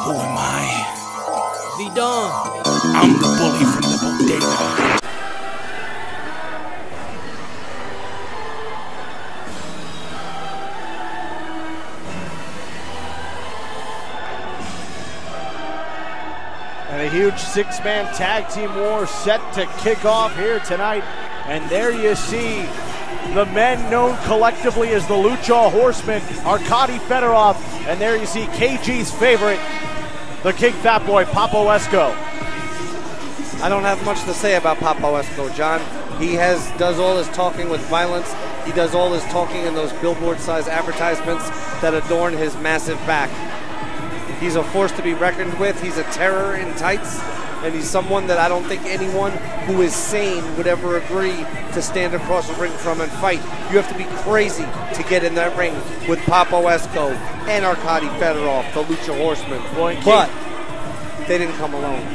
Who am I? Zidane. I'm the bully from the bodega. And a huge six-man tag team war set to kick off here tonight. And there you see the men known collectively as the Lucha Horsemen, Arkady, Federov, and there you see KG's favorite, the King FatBoy, Papo Esco. I don't have much to say about Papo Esco, John. He does all his talking with violence. He does all his talking in those billboard-sized advertisements that adorn his massive back. He's a force to be reckoned with. He's a terror in tights, and he's someone that I don't think anyone who is sane would ever agree to stand across the ring from and fight. You have to be crazy to get in that ring with Papo Esco and Arkady Federov, the Lucha Horsemen. But they didn't come alone.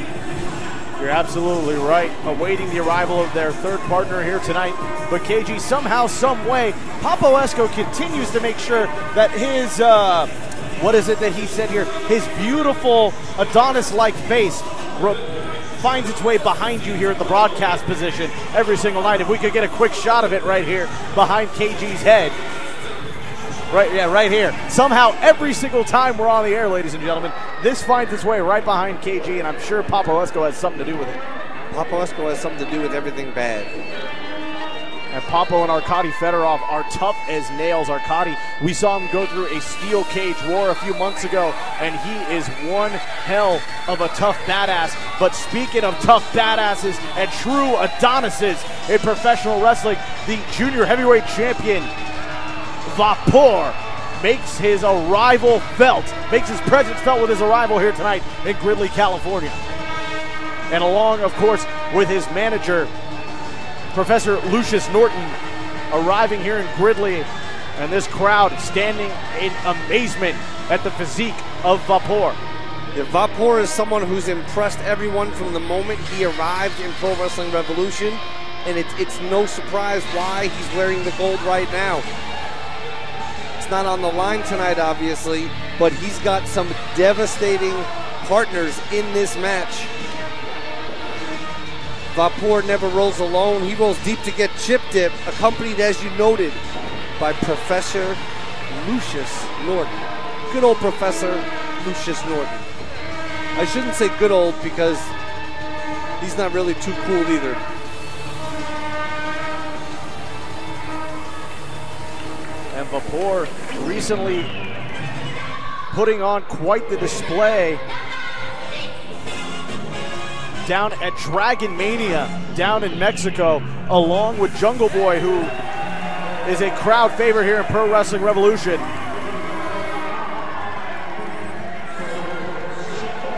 You're absolutely right. Awaiting the arrival of their third partner here tonight. But KG, somehow, some way, Papo Esco continues to make sure that his, what is it that he said here? His beautiful Adonis-like face finds its way behind you here at the broadcast position every single night. If we could get a quick shot of it right here behind KG's head. Right here. Somehow, every single time we're on the air, ladies and gentlemen, this finds its way right behind KG, and I'm sure Papo Esco has something to do with it. Papo Esco has something to do with everything bad. And Papo and Arkady Federov are tough as nails. Arkady, we saw him go through a steel cage war a few months ago, and he is one hell of a tough badass. But speaking of tough badasses and true Adonises in professional wrestling, the junior heavyweight champion, Vapor, makes his presence felt with his arrival here tonight in Gridley, California. And along, of course, with his manager, Professor Lucius Norton, arriving here in Gridley, and this crowd standing in amazement at the physique of Vapor. Yeah, Vapor is someone who's impressed everyone from the moment he arrived in Pro Wrestling Revolution, and it's no surprise why he's wearing the gold right now. It's not on the line tonight, obviously, but he's got some devastating partners in this match. Vapor never rolls alone. He rolls deep to get chip dip, accompanied, as you noted, by Professor Lucius Norton. Good old Professor Lucius Norton. I shouldn't say good old because he's not really too cool either. And Vapor recently putting on quite the display down at Dragon Mania down in Mexico, along with Jungle Boy, who is a crowd favorite here in Pro Wrestling Revolution.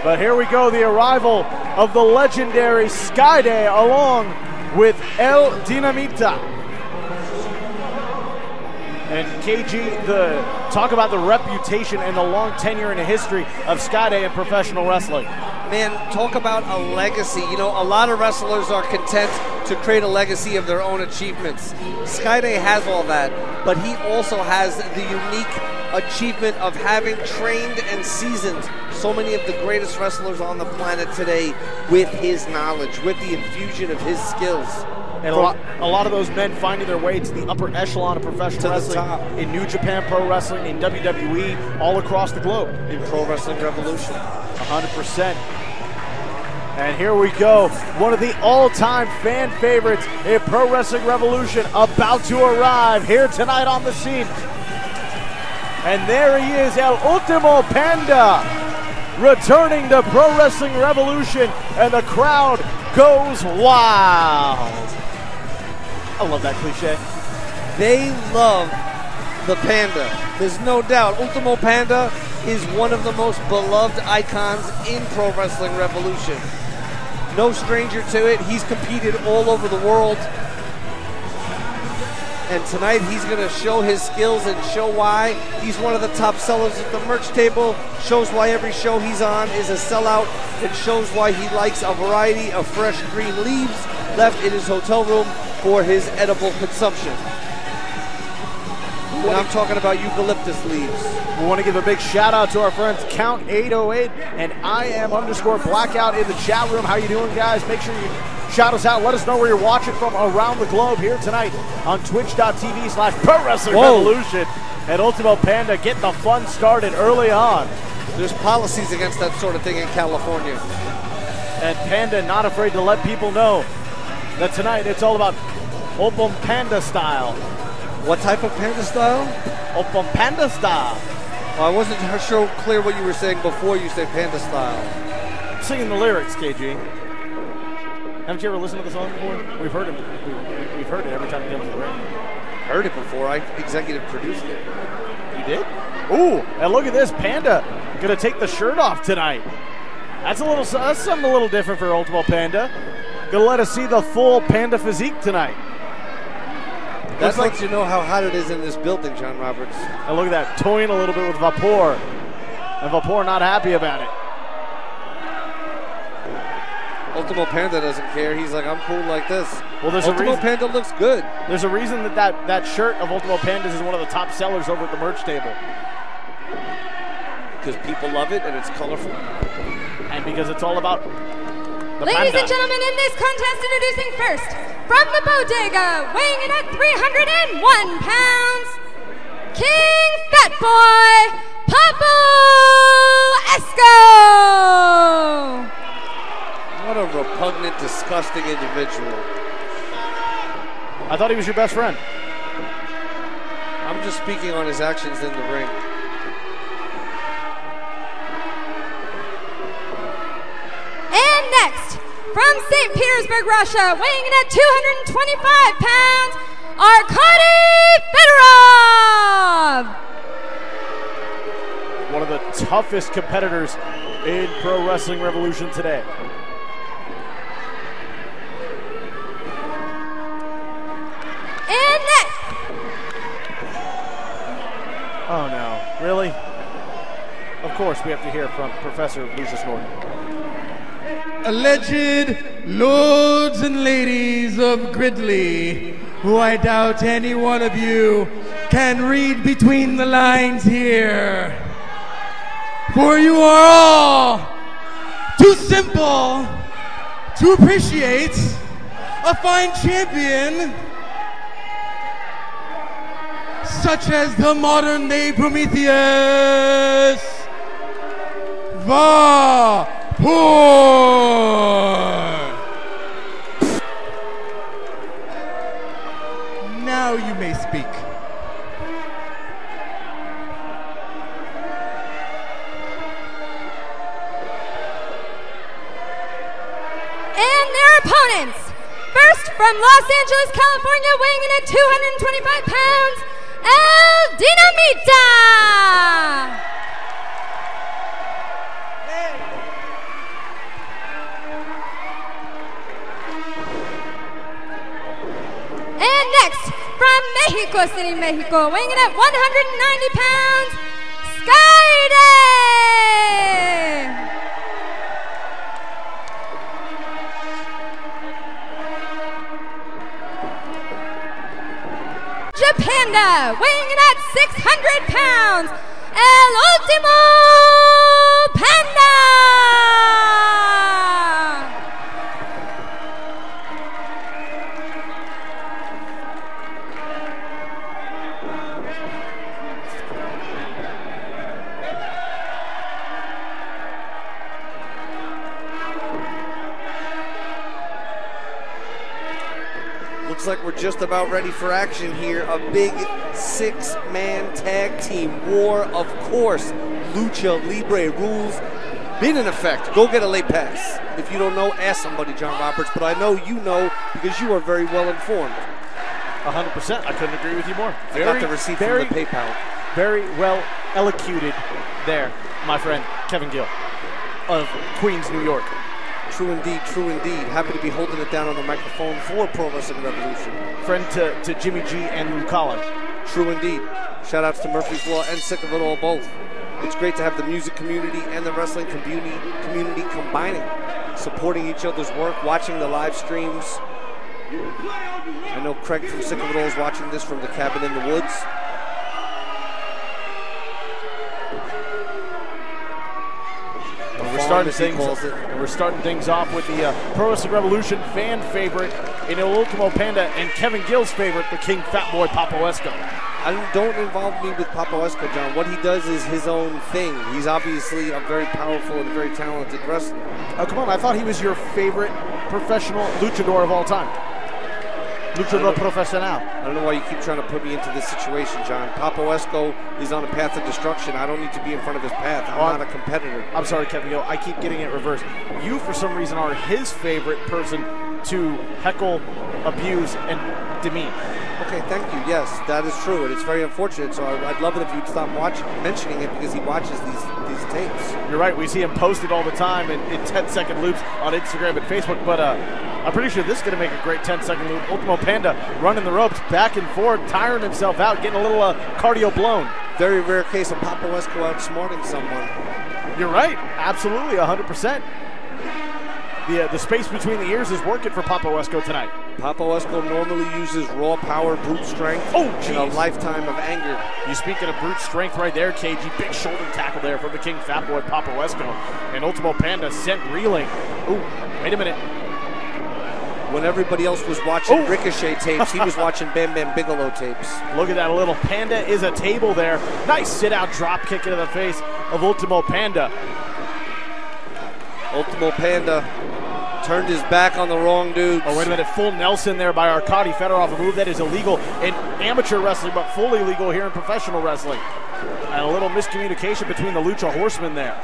But here we go, the arrival of the legendary SKAYDE along with El Dinamita. And KG, talk about the reputation and the long tenure and the history of SKAYDE in professional wrestling. Man, talk about a legacy. You know, a lot of wrestlers are content to create a legacy of their own achievements. SKAYDE has all that, but he also has the unique achievement of having trained and seasoned so many of the greatest wrestlers on the planet today with his knowledge, with the infusion of his skills. And a lot of those men finding their way to the upper echelon of professional wrestling in New Japan Pro Wrestling, in WWE, all across the globe. In Pro Wrestling Revolution. 100%. And here we go. One of the all-time fan favorites in Pro Wrestling Revolution about to arrive here tonight on the scene. And there he is, El Ultimo Panda, returning to Pro Wrestling Revolution, and the crowd goes wild. I love that cliche. They love the Panda. There's no doubt. Ultimo Panda is one of the most beloved icons in Pro Wrestling Revolution. No stranger to it. He's competed all over the world. And tonight he's going to show his skills and show why he's one of the top sellers at the merch table. Shows why every show he's on is a sellout. It shows why he likes a variety of fresh green leaves left in his hotel room for his edible consumption. And I'm talking about eucalyptus leaves. We want to give a big shout out to our friends Count808 and IM_Blackout in the chat room. How you doing, guys? Make sure you shout us out. Let us know where you're watching from around the globe here tonight on twitch.tv/Pro Wrestling Revolution. And Ultimo Panda getting the fun started early on. There's policies against that sort of thing in California. And Panda not afraid to let people know that tonight it's all about Ultimo Panda style. What type of Panda style? Ultimo Panda style. Well, I wasn't sure clear what you were saying before you said Panda style. I'm singing the lyrics, KG. Haven't you ever listened to the song before? We've heard it. We've heard it every time we come to the ring. Heard it before. I executive produced it. You did? Ooh, and look at this. Panda gonna take the shirt off tonight. That's something a little different for Ultimo Panda. Gonna let us see the full Panda physique tonight. That lets you know how hot it is in this building, John Roberts. And look at that, toying a little bit with Vapor. And Vapor not happy about it. Ultimo Panda doesn't care. He's like, I'm cool like this. Well, there's Ultimo Panda looks good. There's a reason that shirt of Ultimo Pandas is one of the top sellers over at the merch table. Because people love it and it's colorful. And because it's all about Ladies and gentlemen, in this contest, introducing first, from the bodega, weighing in at 301 pounds, King FatBoy, Papo Esco! What a repugnant, disgusting individual. I thought he was your best friend. I'm just speaking on his actions in the ring. And next, from St. Petersburg, Russia, weighing in at 225 pounds, Arkady Federov! One of the toughest competitors in Pro Wrestling Revolution today. And next. Oh no, really? Of course we have to hear from Professor Lucius Norton. Alleged lords and ladies of Gridley, who I doubt any one of you can read between the lines here. For you are all too simple to appreciate a fine champion such as the modern day Prometheus Vapor. Now you may speak. And their opponents, first from Los Angeles, California, weighing in at 225 pounds, Dinamita! And next, from Mexico City, Mexico, weighing in at 190 pounds, SKAYDE! Panda, weighing in at 600 pounds, Ultimo Panda! Looks like we're just about ready for action here. A big six-man tag team war. Of course, Lucha Libre rules been in effect. Go get a late pass. If you don't know, ask somebody, John Roberts. But I know you know because you are very well informed. 100%. I couldn't agree with you more. I got the receipt from the PayPal. Very well elocuted there, my friend Kevin Gill of Queens, New York. True indeed, true indeed. Happy to be holding it down on the microphone for Pro Wrestling Revolution. Friend to Jimmy G and Lou Collins. True indeed. Shout outs to Murphy's Law and Sick of It All both. It's great to have the music community and the wrestling community combining, supporting each other's work, watching the live streams. I know Craig from Sick of It All is watching this from the cabin in the woods. we're starting things off with the Pro Wrestling Revolution fan favorite in Ultimo Panda and Kevin Gill's favorite, the King FatBoy Papo Esco. Don't involve me with Papo Esco, John. What he does is his own thing. He's obviously a very powerful and very talented wrestler. Oh, come on. I thought he was your favorite professional luchador of all time. Luchador profesional. I don't know why you keep trying to put me into this situation, John. Papo Esco is on a path of destruction. I don't need to be in front of his path. I'm not a competitor. I'm sorry, Kevin Gill. I keep getting it reversed. You, for some reason, are his favorite person to heckle, abuse, and demean. Okay, thank you. Yes, that is true, and it's very unfortunate. So I'd love it if you'd stop mentioning it because he watches these tapes. You're right. We see him posted all the time in 10-second loops on Instagram and Facebook. But I'm pretty sure this is going to make a great 10-second loop. Ultimo Panda running the ropes back and forth, tiring himself out, getting a little cardio blown. Very rare case of Papo Esco outsmarting someone. You're right. Absolutely, 100%. The space between the ears is working for Papo Esco tonight. Papo Esco normally uses raw power, brute strength, and a lifetime of anger. You speaking of brute strength right there, KG. Big shoulder tackle there from the King FatBoy Papo Esco. And Ultimo Panda sent reeling. Ooh, wait a minute. When everybody else was watching Ricochet tapes, he was watching Bam Bam Bigelow tapes. Look at that, a little Panda is a table there. Nice sit-out drop kick into the face of Ultimo Panda. Ultimo Panda turned his back on the wrong dude. Oh, wait a minute. Full Nelson there by Arkady Federov, a move that is illegal in amateur wrestling, but fully legal here in professional wrestling. And a little miscommunication between the Lucha Horsemen there.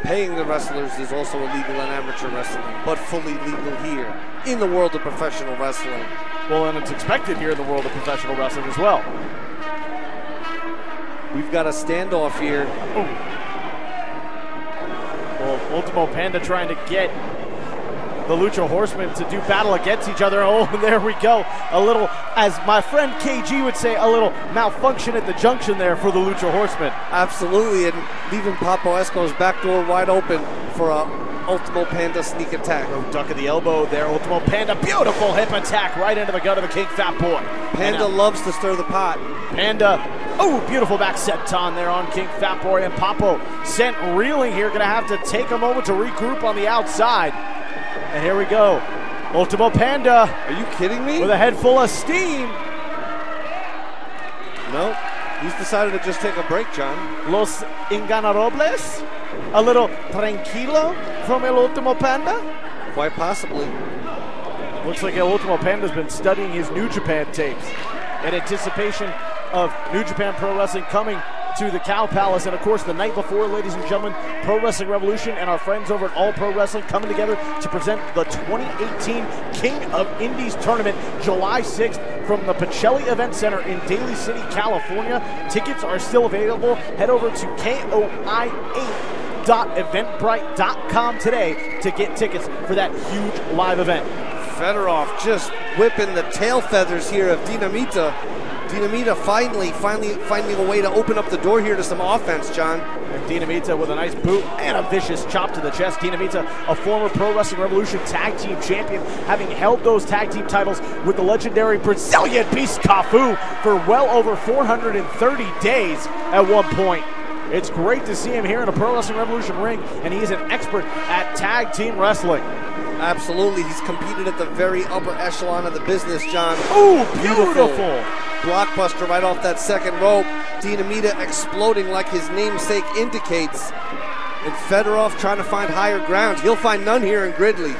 Paying the wrestlers is also illegal in amateur wrestling, but fully legal here in the world of professional wrestling. Well, and it's expected here in the world of professional wrestling as well. We've got a standoff here. Well, Ultimo Panda trying to get the Lucha Horsemen to do battle against each other. Oh, there we go. A little, as my friend KG would say, a little malfunction at the junction there for the Lucha Horsemen. Absolutely, and leaving Papo Esco's back door wide open for a Ultimo Panda sneak attack. Oh, duck of the elbow there. Ultimo Panda, beautiful hip attack right into the gut of the King FatBoy. Panda loves to stir the pot. Panda, beautiful back senton there on King FatBoy, and Papo sent reeling here. Gonna have to take a moment to regroup on the outside. And here we go. Ultimo Panda. Are you kidding me? With a head full of steam. No, he's decided to just take a break, John. Los Inganarobles. A little tranquilo from El Ultimo Panda. Quite possibly. Looks like El Ultimo Panda's been studying his New Japan tapes in anticipation of New Japan Pro Wrestling coming to the Cow Palace. And of course, the night before, ladies and gentlemen, Pro Wrestling Revolution and our friends over at All Pro Wrestling coming together to present the 2018 King of Indies tournament, July 6th from the Pacelli Event Center in Daly City, California. Tickets are still available. Head over to KOI8.eventbrite.com today to get tickets for that huge live event. Federov just whipping the tail feathers here of Dinamita. Dinamita finally finding a way to open up the door here to some offense, John. And Dinamita with a nice boot and a vicious chop to the chest. Dinamita, a former Pro Wrestling Revolution tag team champion, having held those tag team titles with the legendary Brazilian Beast Cafu for well over 430 days at one point. It's great to see him here in a Pro Wrestling Revolution ring, and he is an expert at tag team wrestling. Absolutely, he's competed at the very upper echelon of the business, John. Oh, beautiful. Blockbuster right off that second rope. Dinamita exploding like his namesake indicates. And Fedorov trying to find higher ground. He'll find none here in Gridley.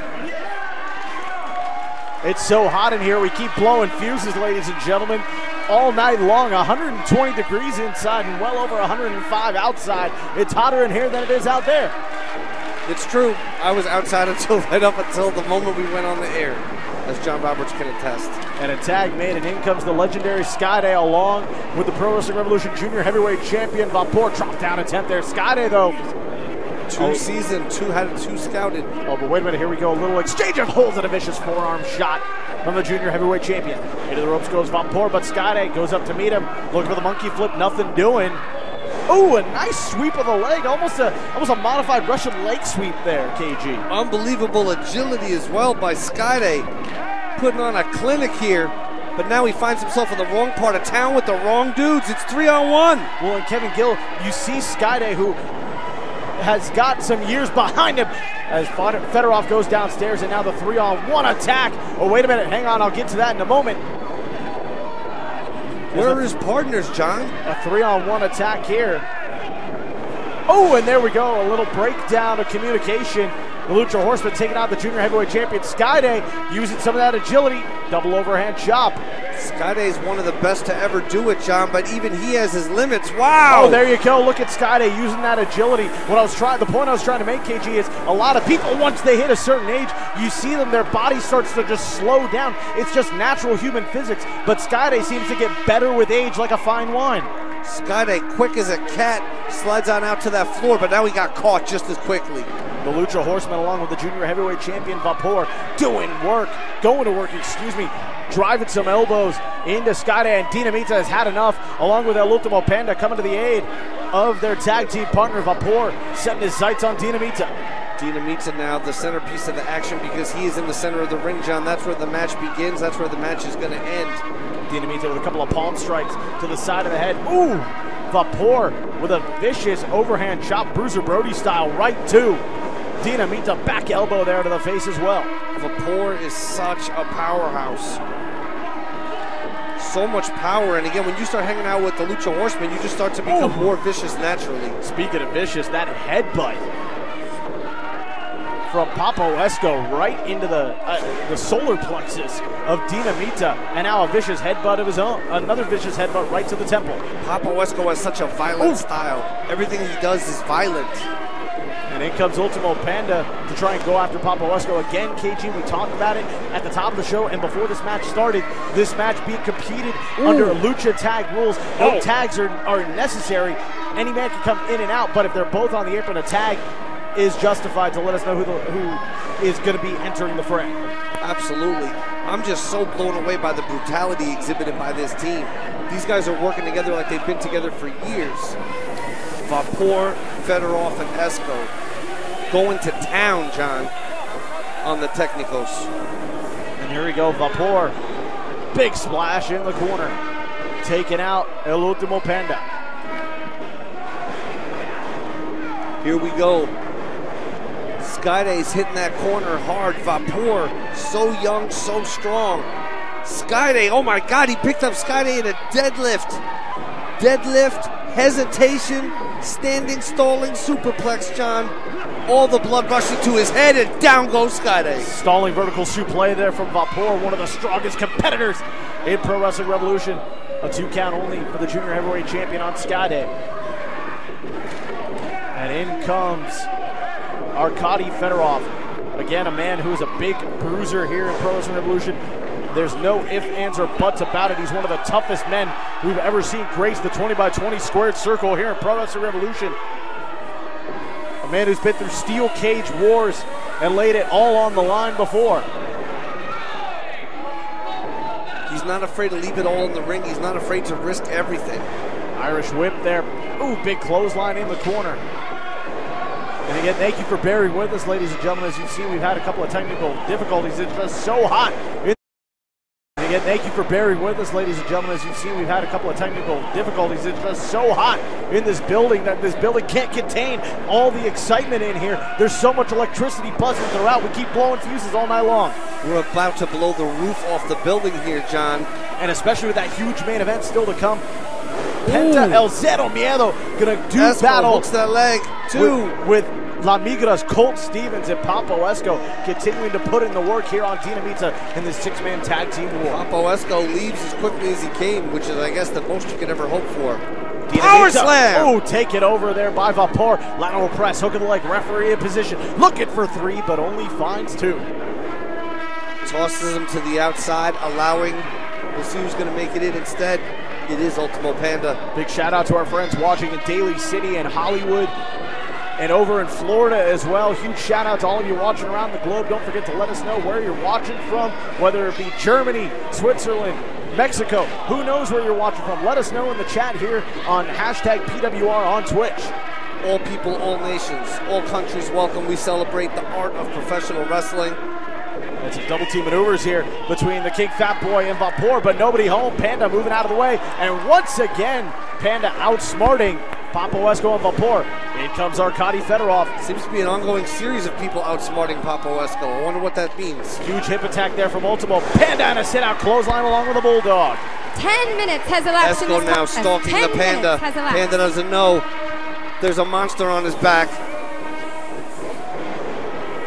It's so hot in here. We keep blowing fuses, ladies and gentlemen, all night long. 120 degrees inside and well over 105 outside. It's hotter in here than it is out there. It's true. I was outside right up until the moment we went on the air, as John Roberts can attest. And a tag made, and in comes the legendary SKAYDE along with the Pro Wrestling Revolution Junior Heavyweight Champion Vapor. Drop down attempt there. SKAYDE, though. Two scouted. Oh, but wait a minute. Here we go. A little exchange of holds and a vicious forearm shot from the Junior Heavyweight Champion. Into the ropes goes Vapor, but SKAYDE goes up to meet him. Looking for the monkey flip. Nothing doing. Oh, a nice sweep of the leg. Almost a modified Russian leg sweep there, KG. Unbelievable agility as well by SKAYDE. Putting on a clinic here, but now he finds himself in the wrong part of town with the wrong dudes. It's 3-on-1. Well, and Kevin Gill, you see SKAYDE, who has got some years behind him as Federov goes downstairs, and now the 3-on-1 attack. Oh, wait a minute, hang on, I'll get to that in a moment. Where are his partners, John? A 3-on-1 attack here. Oh, and there we go, a little breakdown of communication. The Lucha Horseman taking out the junior heavyweight champion SKAYDE, using some of that agility. Double overhand chop. SKAYDE is one of the best to ever do it, John, but even he has his limits. Wow! Oh, there you go. Look at SKAYDE using that agility. The point I was trying to make, KG, is a lot of people, once they hit a certain age, you see them, their body starts to just slow down. It's just natural human physics, but SKAYDE seems to get better with age like a fine wine. SKAYDE, quick as a cat, slides on out to that floor, but now he got caught just as quickly. The Lucha Horseman, along with the junior heavyweight champion Vapor, going to work, driving some elbows into SKAYDE, and Dinamita has had enough, along with El Ultimo Panda coming to the aid of their tag team partner Vapor, setting his sights on Dinamita. Dinamita now the centerpiece of the action because he is in the center of the ring, John. That's where the match begins. That's where the match is going to end. Dinamita with a couple of palm strikes to the side of the head. Ooh! Vapor with a vicious overhand chop, Bruiser Brody style, right to Dinamita. Back elbow there to the face as well. Vapor is such a powerhouse. So much power, and again, when you start hanging out with the Lucha Horseman, you just start to become more vicious naturally. Speaking of vicious, that headbutt from Papo Esco right into the solar plexus of Dinamita, and now a vicious headbutt of his own. Another vicious headbutt right to the temple. Papo Esco has such a violent style. Everything he does is violent. And in comes Ultimo Panda to try and go after Papo Esco again. KG, we talked about it at the top of the show and before this match started. This match being competed under Lucha tag rules. No tags are necessary. Any man can come in and out, but if they're both on the apron, a tag is justified to let us know who is going to be entering the fray. Absolutely. I'm just so blown away by the brutality exhibited by this team. These guys are working together like they've been together for years. Vapor, Federov, and Esco going to town, John, on the Technicos. And here we go, Vapor. Big splash in the corner. Taking out El Ultimo Panda. Here we go. SKAYDE's hitting that corner hard. Vapor, so young, so strong. SKAYDE, oh my God, he picked up SKAYDE in a deadlift. Deadlift, hesitation, standing, stalling, superplex, John. All the blood rushing to his head, and down goes SKAYDE. Stalling vertical suplex there from Vapor, one of the strongest competitors in Pro Wrestling Revolution. A 2 count only for the junior heavyweight champion on SKAYDE. And in comes Arkady Federov. Again, a man who is a big bruiser here in Pro Wrestling Revolution. There's no ifs, ands, or buts about it. He's one of the toughest men we've ever seen grace the 20x20 squared circle here in Pro Wrestling Revolution. A man who's been through steel cage wars and laid it all on the line before. He's not afraid to leave it all in the ring. He's not afraid to risk everything. Irish whip there. Ooh, big clothesline in the corner. And again, thank you for bearing with us, ladies and gentlemen. As you've seen, we've had a couple of technical difficulties. It's just so hot. And again, thank you for bearing with us, ladies and gentlemen. As you've seen, we've had a couple of technical difficulties. It's just so hot in this building that this building can't contain all the excitement in here. There's so much electricity buzzing throughout. We keep blowing fuses all night long. We're about to blow the roof off the building here, John. And especially with that huge main event still to come. Penta El Zero Miedo gonna do Esco battle. Hooks that leg too With La Migra's Colt Stevens and Papo Esco continuing to put in the work here on Dinamita in this 6-man tag team war. Papo Esco leaves as quickly as he came, which is, I guess, the most you could ever hope for. Dinamita. Power slam! Oh, take it over there by Vapor. Lateral press, hook of the leg, referee in position. Looking for 3, but only finds 2. Tosses him to the outside, allowing, we'll see who's going to make it in instead. It is Ultimo Panda. Big shout out to our friends watching in Daly City and Hollywood and over in Florida as well. Huge shout out to all of you watching around the globe. Don't forget to let us know where you're watching from, whether it be Germany, Switzerland, Mexico. Who knows where you're watching from? Let us know in the chat here on hashtag PWR on Twitch. All people, all nations, all countries welcome. We celebrate the art of professional wrestling. And some double team maneuvers here between the King FatBoy and Vapor, but nobody home. Panda moving out of the way. And once again, Panda outsmarting Papo Esco and Vapor. In comes Arkady Federov. Seems to be an ongoing series of people outsmarting Papo Esco. I wonder what that means. Huge hip attack there from Ultimo. Panda and a sit-out clothesline along with a bulldog. 10 minutes has elapsed. Esco now stalking the Panda. Panda doesn't know there's a monster on his back.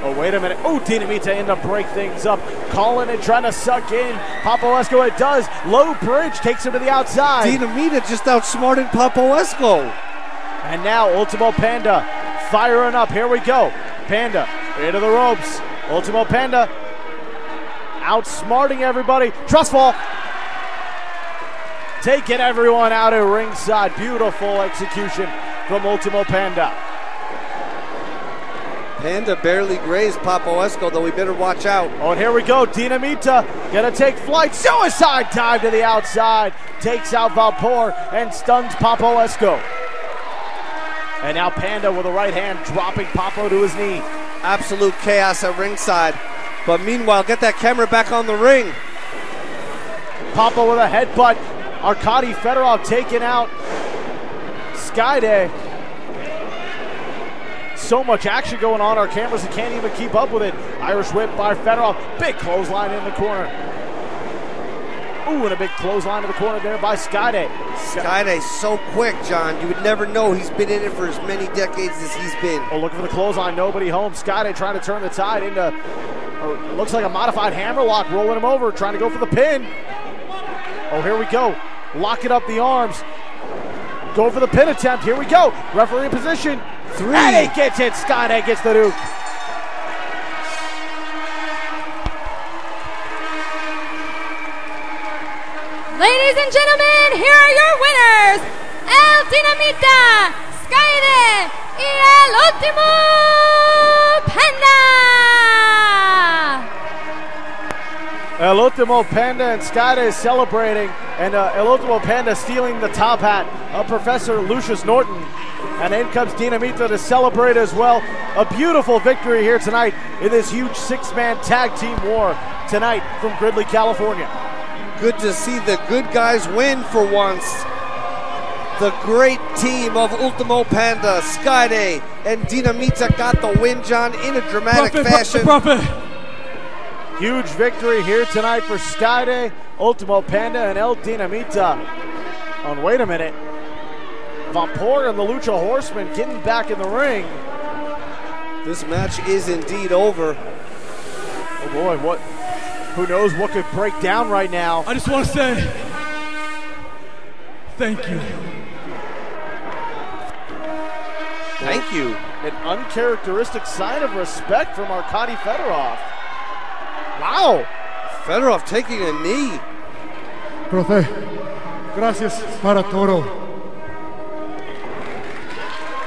Oh, wait a minute. Oh, Dinamita in to break things up. Calling and trying to suck in. Papo Esco, it does. Low bridge takes him to the outside. Dinamita just outsmarted Papo Esco. And now Ultimo Panda firing up. Here we go. Panda into the ropes. Ultimo Panda outsmarting everybody. Trust fall. Taking everyone out at ringside. Beautiful execution from Ultimo Panda. Panda barely grazed Papo Esco, though we better watch out. Oh, and here we go. Dinamita gonna take flight. Suicide dive to the outside. Takes out Vapor and stuns Papo Esco. And now Panda with a right hand dropping Papo to his knee. Absolute chaos at ringside. But meanwhile, get that camera back on the ring. Papo with a headbutt. Arkady Federov taking out SKAYDE. So much action going on, our cameras can't even keep up with it. Irish whip by Federov. Big clothesline in the corner. Ooh, and a big clothesline in the corner there by SKAYDE. SKAYDE so quick, John. You would never know he's been in it for as many decades as he's been. Oh, looking for the clothesline, nobody home. SKAYDE trying to turn the tide into, looks like a modified hammerlock, rolling him over, trying to go for the pin. Oh, here we go. Locking up the arms. Go for the pin attempt. Here we go. Referee position. 3. And he gets it. SKAYDE gets the Duke. Ladies and gentlemen, here are your winners. El Dinamita, SKAYDE, y el Ultimo Panda. El Ultimo Panda and SKAYDE celebrating, and El Ultimo Panda stealing the top hat of Professor Lucius Norton. And in comes Dinamita to celebrate as well. A beautiful victory here tonight in this huge 6-man tag team war tonight from Gridley, California. Good to see the good guys win for once. The great team of Ultimo Panda, SKAYDE, and Dinamita got the win, John, in a dramatic fashion. Huge victory here tonight for SKAYDE, Ultimo Panda, and El Dinamita. Oh, wait a minute. Vapor and the Lucha Horsemen getting back in the ring. This match is indeed over. Oh boy, what? Who knows what could break down right now? I just want to say thank you. Thank you. An uncharacteristic sign of respect from Arkady Federov. Wow. Federov taking a knee. Profe, gracias para todo.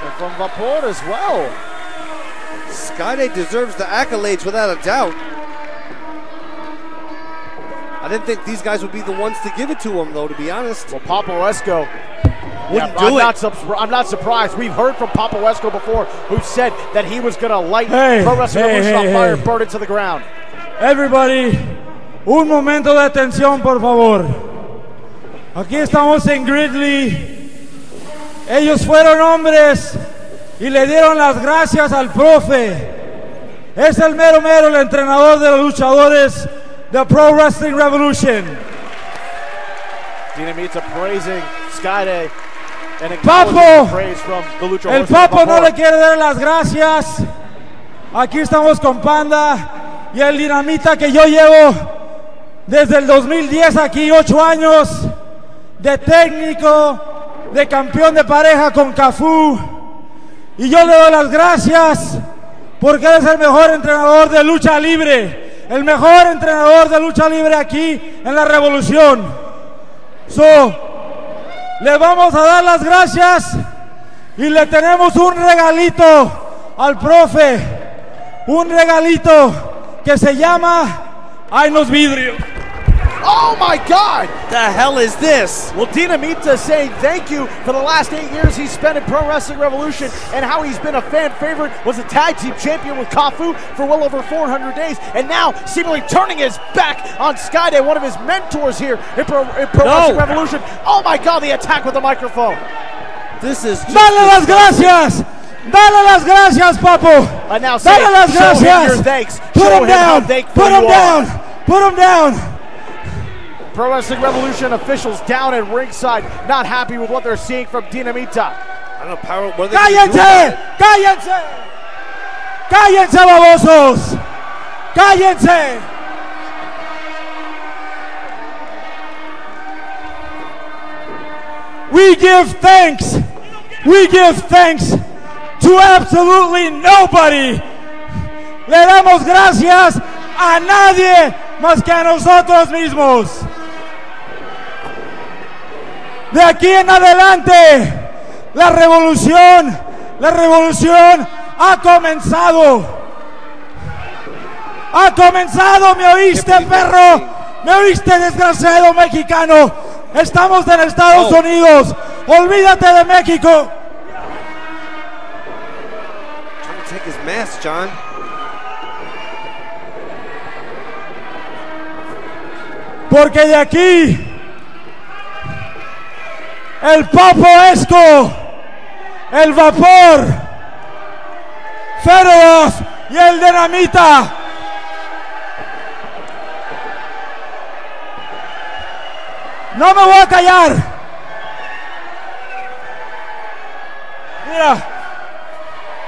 And from Vapor as well. SKAYDE deserves the accolades without a doubt. I didn't think these guys would be the ones to give it to him, though, to be honest. Well, Papo Esco wouldn't do it. I'm not surprised. We've heard from Papo Esco before, who said that he was going to light Pro Wrestling Revolution on fire and burn it to the ground. Everybody, un momento de atención, por favor. Aquí estamos en Gridley. Ellos fueron hombres y le dieron las gracias al profe. Es el mero el entrenador de los luchadores de Pro Wrestling Revolution. Dinamita praising SKAYDE and Papo, praise from the Lucha el Papo no le quiere dar las gracias. Aquí estamos con Panda y el Dinamita, que yo llevo desde el 2010 aquí, 8 años de técnico, de campeón de pareja con Cafú, y yo le doy las gracias porque él es el mejor entrenador de lucha libre, el mejor entrenador de lucha libre aquí en la Revolución. Le vamos a dar las gracias y le tenemos un regalito al profe, un regalito que se llama Hay unos vidrios. Oh my God! The hell is this? Well, Dinamita saying thank you for the last 8 years he's spent in Pro Wrestling Revolution and how he's been a fan favorite, was a tag team champion with Kafu for well over 400 days, and now seemingly turning his back on SKAYDE, one of his mentors here in Pro Wrestling Revolution. Oh my God, the attack with the microphone. This is just Dale las gracias. Dale las gracias, Papo. And now Dale las show him gracias. your thanks. Put Show him him how down. thankful Put him you down. are. Put him down. Pro Wrestling Revolution officials down at ringside, not happy with what they're seeing from Dinamita. I don't know, Power. What are they gonna do about ¡Cállense! it? ¡Cállense! ¡Cállense, babosos! ¡Cállense! We give thanks. We give thanks to absolutely nobody. Le damos gracias a nadie más que a nosotros mismos. De aquí en adelante, la revolución ha comenzado. Ha comenzado, ¿me oíste, perro? ¿Me oíste, desgraciado mexicano? Estamos en Estados Unidos. Olvídate de México. Trying to take his mask, John. Porque de aquí, el Papo Esco, el Vapor, Federov y el Dinamita no me voy a callar. Mira,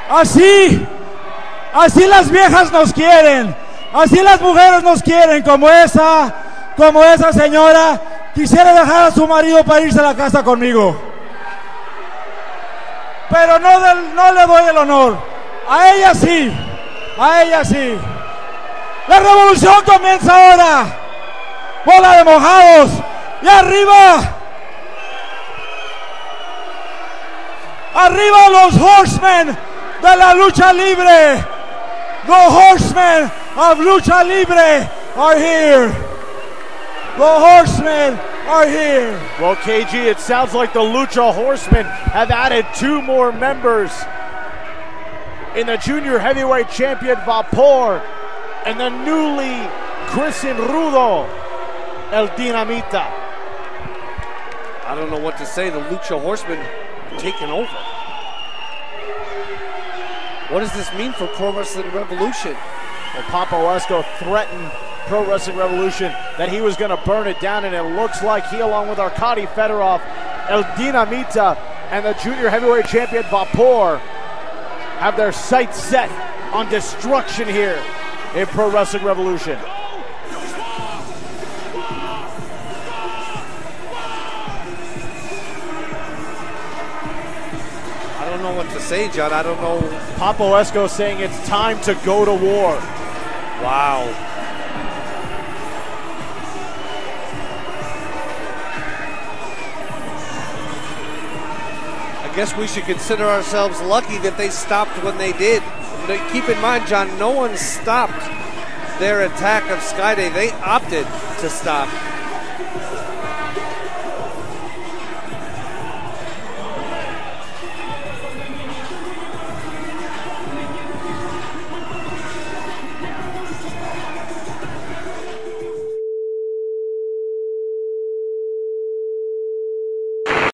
así las viejas nos quieren, así las mujeres nos quieren, como esa señora quisiera dejar a su marido para irse a la casa conmigo. Pero no le doy el honor. A ella sí, a ella sí. La revolución comienza ahora. Bola de mojados. Y arriba. Arriba los horsemen de la lucha libre. The horsemen of lucha libre are here. The horsemen are here. Well, KG, it sounds like the Lucha Horsemen have added 2 more members in the junior heavyweight champion Vapor and the newly christened Rudo, El Dinamita. I don't know what to say. The Lucha Horsemen taking over. What does this mean for Pro Wrestling Revolution? Well, Papo Esco threatened Pro Wrestling Revolution that he was going to burn it down, and it looks like he, along with Arkady Federov, El Dinamita, and the junior heavyweight champion Vapor, have their sights set on destruction here in Pro Wrestling Revolution. I don't know what to say, John. I don't know. Papo Esco saying it's time to go to war. Wow. I guess we should consider ourselves lucky that they stopped when they did. Keep in mind, John, no one stopped their attack of SKAYDE. They opted to stop.